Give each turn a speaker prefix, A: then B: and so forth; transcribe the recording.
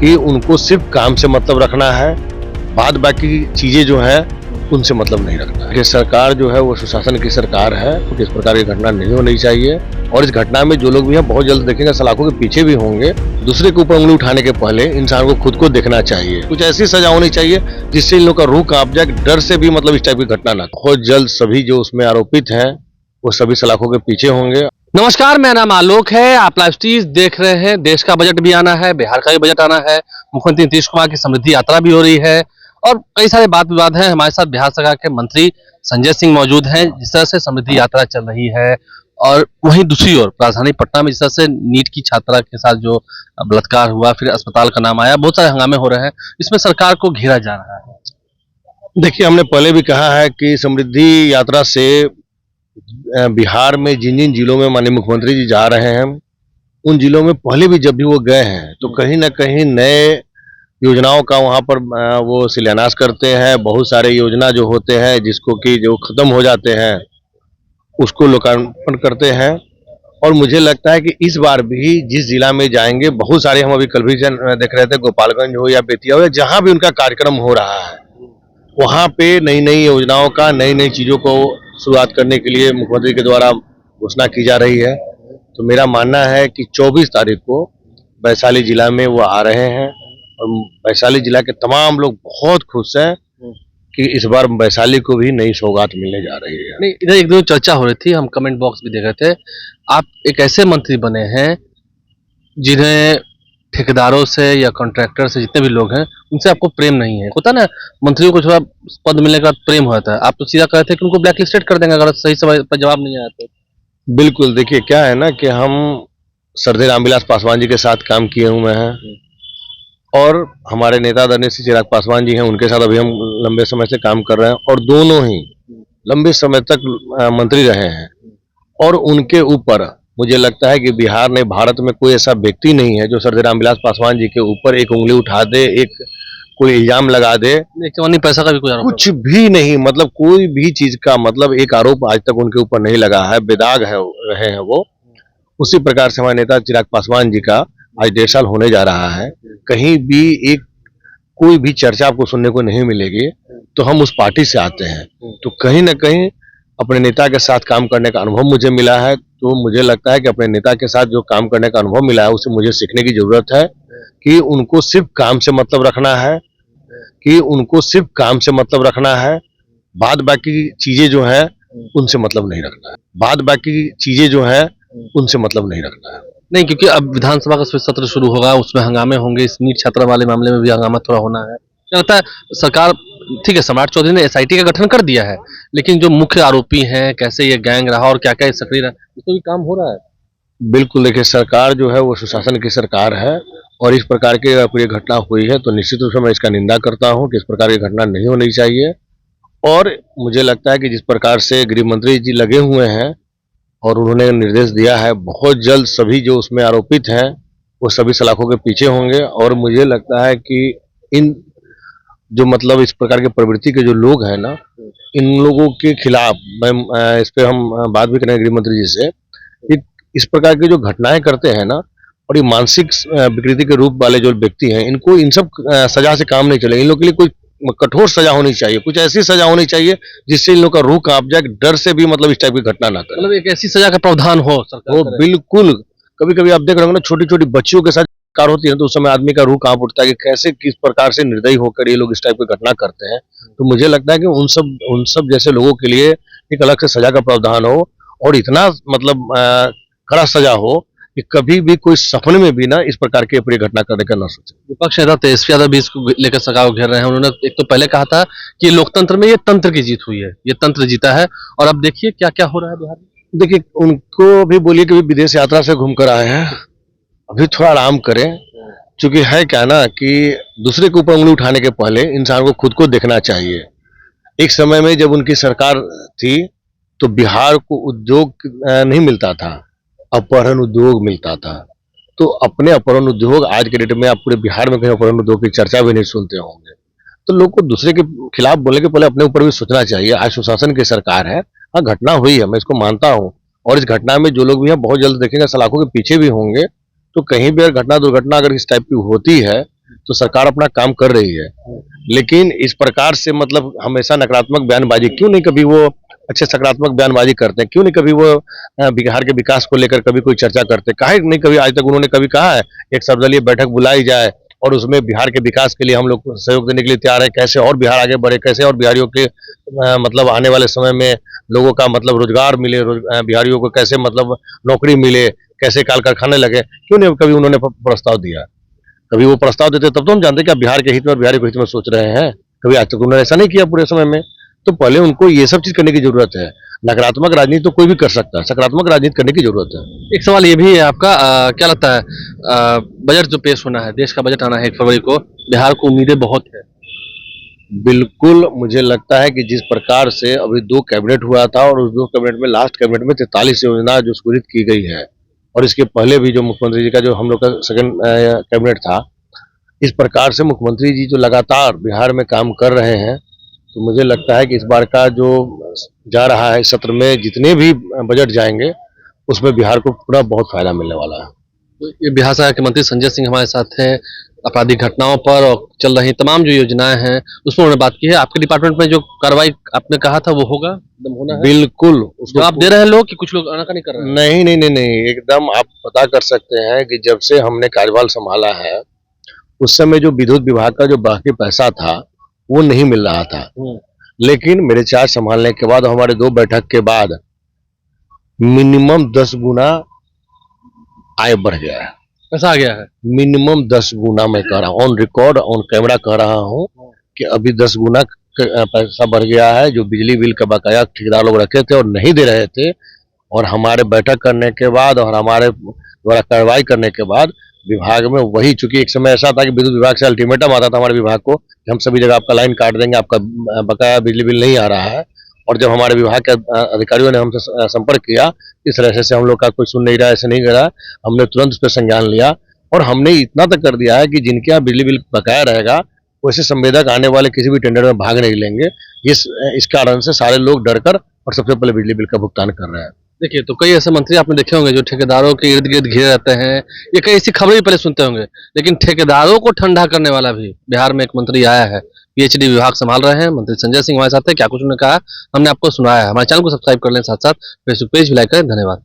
A: कि उनको सिर्फ काम से मतलब रखना है, बाद बाकी चीजें जो है उनसे मतलब नहीं रखना है। कि सरकार जो है वो सुशासन की सरकार है, तो इस प्रकार की घटना नहीं होनी चाहिए। और इस घटना में जो लोग भी हैं बहुत जल्द देखेंगे, सलाखों के पीछे भी होंगे। दूसरे के ऊपर उंगली उठाने के पहले इंसान को खुद को देखना चाहिए। कुछ ऐसी सजा होनी चाहिए जिससे इन लोग का रूह कांप जाए, डर से भी मतलब इस टाइप की घटना ना। बहुत जल्द सभी जो उसमें आरोपित हैं वो सभी सलाखों के पीछे होंगे।
B: नमस्कार, मेरा नाम आलोक है। आप लाइव स्ट्रीज देख रहे हैं। देश का बजट भी आना है, बिहार का भी बजट आना है, मुख्यमंत्री नीतीश कुमार की समृद्धि यात्रा भी हो रही है और कई सारे बात विवाद हैं। हमारे साथ बिहार सरकार के मंत्री संजय सिंह मौजूद हैं। जिस तरह से समृद्धि यात्रा चल रही है और वहीं दूसरी ओर राजधानी पटना में जिस तरह से नीट की छात्रा के साथ जो बलात्कार हुआ, फिर अस्पताल का नाम आया, बहुत सारे हंगामे हो रहे हैं। इसमें सरकार को घेरा जा रहा है।
A: देखिए, हमने पहले भी कहा है कि समृद्धि यात्रा से बिहार में जिन जिन जिलों में माननीय मुख्यमंत्री जी जा रहे हैं, उन जिलों में पहले भी जब भी वो गए हैं तो कहीं ना कहीं नए योजनाओं का वहां पर वो शिलान्यास करते हैं। बहुत सारे योजना जो होते हैं जिसको कि जो खत्म हो जाते हैं उसको लोकार्पण करते हैं। और मुझे लगता है कि इस बार भी जिस जिला में जाएंगे, बहुत सारे हम अभी कल भी देख रहे थे, गोपालगंज हो या बेतिया हो या जहां भी उनका कार्यक्रम हो रहा है, वहां पे नई नई योजनाओं का, नई नई चीजों को शुरुआत करने के लिए मुख्यमंत्री के द्वारा घोषणा की जा रही है। तो मेरा मानना है कि 24 तारीख को वैशाली जिला में वो आ रहे हैं और वैशाली जिला के तमाम लोग बहुत खुश हैं कि इस बार वैशाली को भी नई सौगात मिलने जा रही है।
B: नहीं, इधर एक दो चर्चा हो रही थी, हम कमेंट बॉक्स भी देख रहे थे। आप एक ऐसे मंत्री बने हैं जिन्हें ठेकेदारों से या कॉन्ट्रैक्टर से, जितने भी लोग हैं, उनसे आपको प्रेम नहीं है। होता ना, मंत्रियों को थोड़ा पद मिलने के बाद प्रेम होता है। आप तो सीधा कह रहे थे कि उनको ब्लैक लिस्टेड कर देंगे अगर सही समय पर जवाब नहीं आया तो।
A: बिल्कुल, देखिए क्या है ना कि हम सरदार रामविलास पासवान जी के साथ काम किए हुए हैं और हमारे नेता आदरणीय श्री चिराग पासवान जी हैं, उनके साथ अभी हम लंबे समय से काम कर रहे हैं और दोनों ही लंबे समय तक मंत्री रहे हैं। और उनके ऊपर मुझे लगता है कि बिहार ने, भारत में कोई ऐसा व्यक्ति नहीं है जो सरदार रामविलास पासवान जी के ऊपर एक उंगली उठा दे, एक कोई इल्जाम लगा दे।
B: चवन्नी पैसा का भी कोई आरोप
A: कुछ भी नहीं, मतलब कोई भी चीज का मतलब एक आरोप आज तक उनके ऊपर नहीं लगा है। बेदाग है रहे हैं वो। उसी प्रकार से हमारे नेता चिराग पासवान जी का आज 1.5 साल होने जा रहा है। कहीं भी एक कोई भी चर्चा आपको सुनने को नहीं मिलेगी। तो हम उस पार्टी से आते हैं, तो कहीं ना कहीं अपने नेता के साथ काम करने का अनुभव मुझे मिला है। तो मुझे लगता है कि अपने नेता के साथ जो काम करने का अनुभव मिला है उससे मुझे सीखने की जरूरत है कि उनको सिर्फ काम से मतलब रखना है, कि उनको सिर्फ काम से मतलब रखना है, बाद बाकी चीजें जो है उनसे मतलब नहीं रखना है। बाद बाकी चीजें जो है उनसे मतलब नहीं रखना है।
B: नहीं, क्योंकि अब विधानसभा का सत्र शुरू होगा, उसमें हंगामे होंगे। इस नीट छात्रा वाले मामले में भी हंगामा थोड़ा होना है। क्या लगता है सरकार, ठीक है, सम्राट चौधरी ने एसआईटी का गठन कर दिया है, लेकिन जो मुख्य आरोपी हैं, कैसे ये गैंग रहा और क्या क्या सक्रिय रहा, इस पर भी काम हो रहा है?
A: बिल्कुल, देखिए सरकार जो है वो सुशासन की सरकार है और इस प्रकार की अगर कोई घटना हुई है तो निश्चित रूप से मैं इसका निंदा करता हूं कि इस प्रकार की घटना नहीं होनी चाहिए। और मुझे लगता है कि जिस प्रकार से गृह मंत्री जी लगे हुए हैं और उन्होंने निर्देश दिया है, बहुत जल्द सभी जो उसमें आरोपित हैं वो सभी सलाखों के पीछे होंगे। और मुझे लगता है कि इन जो मतलब इस प्रकार के प्रवृत्ति के जो लोग हैं ना, इन लोगों के खिलाफ मैं इस पे हम बात भी करेंगे गृह मंत्री जी से कि इस प्रकार की जो घटनाएं करते हैं ना, और ये मानसिक विकृति के रूप वाले जो व्यक्ति हैं, इनको इन सब सजा से काम नहीं चलेगा। इन लोग के लिए कोई कठोर सजा होनी चाहिए, कुछ ऐसी सजा होनी चाहिए जिससे इन लोग का रूह कांप जाए, डर से भी मतलब इस टाइप की घटना ना करे।
B: मतलब एक ऐसी सजा का प्रावधान हो सरकार
A: वो
B: करे।
A: बिल्कुल। कभी कभी आप देख रहे होंगे ना, छोटी छोटी बच्चियों के साथ कार होती है तो उस समय आदमी का रूह कांप उठता है कि कैसे, किस प्रकार से निर्दयी होकर ये लोग इस टाइप की घटना करते हैं। तो मुझे लगता है कि उन सब जैसे लोगों के लिए एक अलग से सजा का प्रावधान हो और इतना मतलब कड़ा सजा हो कि कभी भी कोई सपने में भी ना इस प्रकार की पूरी घटना करने का ना सोचे।
B: विपक्ष नेता तेजस्वी यादव भी इसको लेकर सरकार को घेर रहे हैं। उन्होंने एक तो पहले कहा था कि लोकतंत्र में ये तंत्र की जीत हुई है, ये तंत्र जीता है, और अब देखिए क्या क्या हो रहा है बिहार में।
A: देखिए, उनको भी बोलिए कि विदेश यात्रा से घूम कर आए हैं, अभी थोड़ा आराम करें। क्योंकि है क्या ना कि दूसरे के ऊपर उंगली उठाने के पहले इंसान को खुद को देखना चाहिए। एक समय में जब उनकी सरकार थी तो बिहार को उद्योग नहीं मिलता था, अपहरण उद्योग मिलता था। तो अपने अपहरण उद्योग आज के डेट में आप पूरे बिहार में कहीं अपहरण उद्योग की चर्चा भी नहीं सुनते होंगे। तो लोग को दूसरे के खिलाफ बोलने के पहले अपने ऊपर भी सोचना चाहिए। आज सुशासन की सरकार है, हाँ घटना हुई है, मैं इसको मानता हूँ। और इस घटना में जो लोग भी हैं बहुत जल्द देखेंगे, सलाखों के पीछे भी होंगे। तो कहीं भी अगर घटना दुर्घटना अगर इस टाइप की होती है तो सरकार अपना काम कर रही है। लेकिन इस प्रकार से मतलब हमेशा नकारात्मक बयानबाजी क्यों नहीं, कभी वो अच्छे सकारात्मक बयानबाजी करते हैं, क्यों नहीं कभी वो बिहार के विकास को लेकर कभी कोई चर्चा करते हैं, काहे नहीं कभी आज तक उन्होंने कभी कहा है एक सर्वदलीय बैठक बुलाई जाए और उसमें बिहार के विकास के लिए हम लोग सहयोग देने के लिए तैयार है, कैसे और बिहार आगे बढ़े, कैसे और बिहारियों के मतलब आने वाले समय में लोगों का मतलब रोजगार मिले, बिहारियों को कैसे मतलब नौकरी मिले, कैसे काल कारखाने लगे, क्यों नहीं कभी उन्होंने प्रस्ताव दिया। कभी वो प्रस्ताव देते तब तो हम जानते कि आप बिहार के हित में और बिहारी के हित में सोच रहे हैं। कभी आज तक उन्होंने ऐसा नहीं किया पूरे समय में। तो पहले उनको ये सब चीज करने की जरूरत है। नकारात्मक राजनीति तो कोई भी कर सकता है, सकारात्मक राजनीति करने की जरूरत है।
B: एक सवाल ये भी है आपका, क्या लगता है बजट जो पेश होना है, देश का बजट आना है 1 फरवरी को, बिहार को उम्मीदें बहुत है।
A: बिल्कुल मुझे लगता है कि जिस प्रकार से अभी 2 कैबिनेट हुआ था और उस 2 कैबिनेट में लास्ट कैबिनेट में 43 योजना जो स्वीकृत की गई है, और इसके पहले भी जो मुख्यमंत्री जी का जो हम लोग का सेकंड कैबिनेट था, इस प्रकार से मुख्यमंत्री जी जो लगातार बिहार में काम कर रहे हैं, तो मुझे लगता है कि इस बार का जो जा रहा है सत्र में जितने भी बजट जाएंगे उसमें बिहार को पूरा बहुत फायदा मिलने वाला है।
B: तो ये बिहार सरकार के मंत्री संजय सिंह हमारे साथ हैं, आपराधिक घटनाओं पर और चल रही तमाम जो योजनाएं हैं उसमें उन्होंने बात की है। आपके डिपार्टमेंट में जो कार्रवाई आपने कहा था वो होगा, एकदम होना है?
A: बिल्कुल
B: जो आप दे रहे हैं लोग कि कुछ लोग आनाकानी कर रहे हैं?
A: नहीं नहीं नहीं नहीं, एकदम आप पता कर सकते हैं कि जब से हमने कार्यभार संभाला है उस समय जो विद्युत विभाग का जो बाकी पैसा था वो नहीं मिल रहा था, लेकिन मेरे चार्ज संभालने के बाद हमारे 2 बैठक के बाद मिनिमम 10 गुना आय बढ़ गया है।
B: ऐसा आ गया है?
A: मिनिमम 10 गुना मैं कह रहा हूँ, ऑन रिकॉर्ड ऑन कैमरा कह रहा हूँ कि अभी 10 गुना पैसा बढ़ गया है। जो बिजली बिल का बकाया ठेकेदार लोग रखे थे और नहीं दे रहे थे, और हमारे बैठक करने के बाद और हमारे द्वारा कार्रवाई करने के बाद विभाग में वही, चूंकि एक समय ऐसा था कि विद्युत विभाग से अल्टीमेटम आता था हमारे विभाग को कि हम सभी जगह आपका लाइन काट देंगे, आपका बकाया बिजली बिल नहीं आ रहा है। और जब हमारे विभाग के अधिकारियों ने हमसे संपर्क किया इस तरह से हम लोग का कोई सुन नहीं रहा, ऐसे नहीं कर रहा, हमने तुरंत उस पर संज्ञान लिया और हमने इतना तक कर दिया है कि जिनके यहाँ बिजली बिल बकाया रहेगा वैसे संवेदक आने वाले किसी भी टेंडर में भाग नहीं लेंगे। इस कारण से सारे लोग डरकर और सबसे पहले बिजली बिल का भुगतान कर रहे हैं।
B: देखिए, तो कई ऐसे मंत्री आपने देखे होंगे जो ठेकेदारों के इर्द गिर्द घिरे रहते हैं, ये कई ऐसी खबरें भी पहले सुनते होंगे, लेकिन ठेकेदारों को ठंडा करने वाला भी बिहार में एक मंत्री आया है। पीएचडी विभाग संभाल रहे हैं मंत्री संजय सिंह हमारे साथ है। क्या कुछ उन्होंने कहा हमने आपको सुनाया है। हमारे चैनल को सब्सक्राइब कर लें, साथ साथ फेसबुक पेज भी लाइक करें। धन्यवाद।